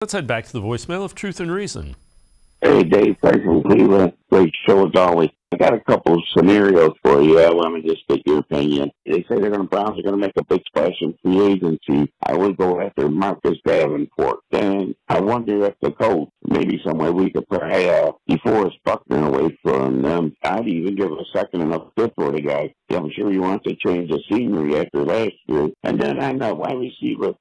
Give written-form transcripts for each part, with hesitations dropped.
Let's head back to the voicemail of Truth and Reason. Hey, Dave, Frank from Cleveland. Great show as always. I got a couple of scenarios for you. I want to just get your opinion. They say Browns are going to make a big splash in free agency. I would go after Marcus Davenport. Then I wonder if the coach, maybe somewhere we could put DeForest Buckner away from them. I'd even give a second and a fifth for the guy. I'm sure he wants to change the scenery after last year. And then I know wide receiver,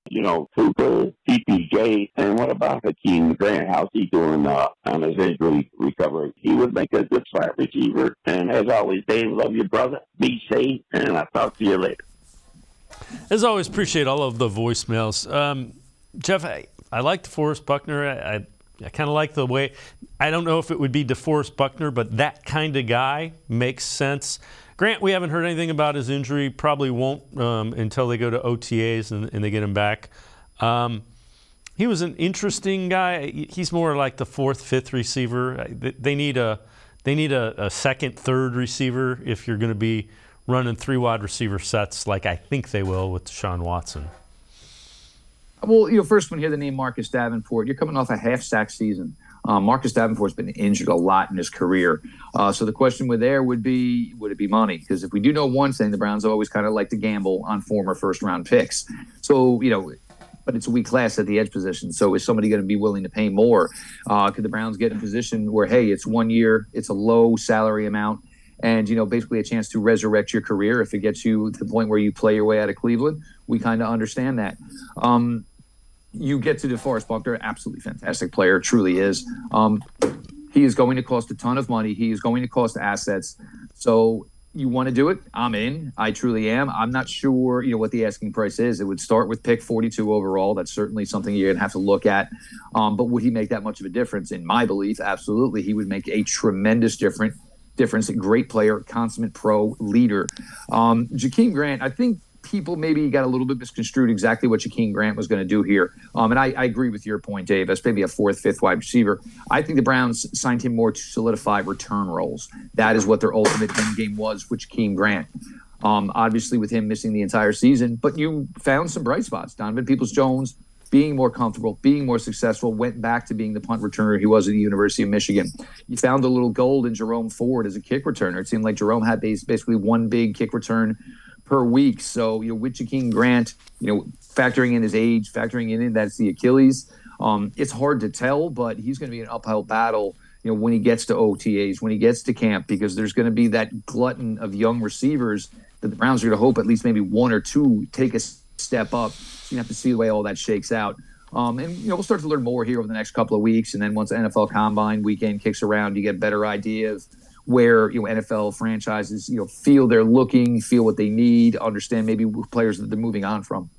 Cooper, TPJ. And what about Jakeem Grant? How's he doing on his injury recovery? He would make a good slot receiver. And as always, Dave, love you, brother. Be safe, and I'll talk to you later. As always, appreciate all of the voicemails. Jeff, I like DeForest Buckner. I kind of like the way, I don't know if it would be DeForest Buckner, but that kind of guy makes sense. Grant, we haven't heard anything about his injury. Probably won't until they go to OTAs and they get him back. He was an interesting guy. He's more like the fourth, fifth receiver. They need a second, third receiver if you're going to be running three wide receiver sets like I think they will with Deshaun Watson. Well, first when you hear the name Marcus Davenport, you're coming off a half-sack season. Marcus Davenport's been injured a lot in his career. So the question would be, would it be money? Because if we do know one thing, the Browns always kind of like to gamble on former first-round picks. So, but it's a weak class at the edge position. So is somebody going to be willing to pay more? Could the Browns get in a position where, hey, it's 1 year, it's a low salary amount, and, basically a chance to resurrect your career if it gets you to the point where you play your way out of Cleveland? We kind of understand that. You get to DeForest Buckner, absolutely fantastic player, truly is. He is going to cost a ton of money. He is going to cost assets. So you want to do it? I'm in. I truly am. I'm not sure, what the asking price is. It would start with pick 42 overall. That's certainly something you're going to have to look at. But would he make that much of a difference? In my belief, absolutely. He would make a tremendous difference. A great player, consummate pro, leader. Jakeem Grant, I think people maybe got a little bit misconstrued exactly what Jakeem Grant was going to do here. And I agree with your point, Dave. That's maybe a fourth, fifth wide receiver. I think the Browns signed him more to solidify return roles. That is what their ultimate end game was with Jakeem Grant. Obviously, with him missing the entire season, but you found some bright spots. Donovan Peoples-Jones being more comfortable, being more successful, went back to being the punt returner he was at the University of Michigan. You found a little gold in Jerome Ford as a kick returner. It seemed like Jerome had basically one big kick return per week. So, with Jakeem Grant, factoring in his age, factoring in that's the Achilles, it's hard to tell, but he's going to be an uphill battle, when he gets to OTAs, when he gets to camp, because there's going to be that glutton of young receivers that the Browns are going to hope at least maybe one or two take a step up. So you have to see the way all that shakes out. And, we'll start to learn more here over the next couple of weeks. And then once the NFL Combine weekend kicks around, you get a better idea of where NFL franchises feel they're looking, feel what they need, understand maybe players that they're moving on from.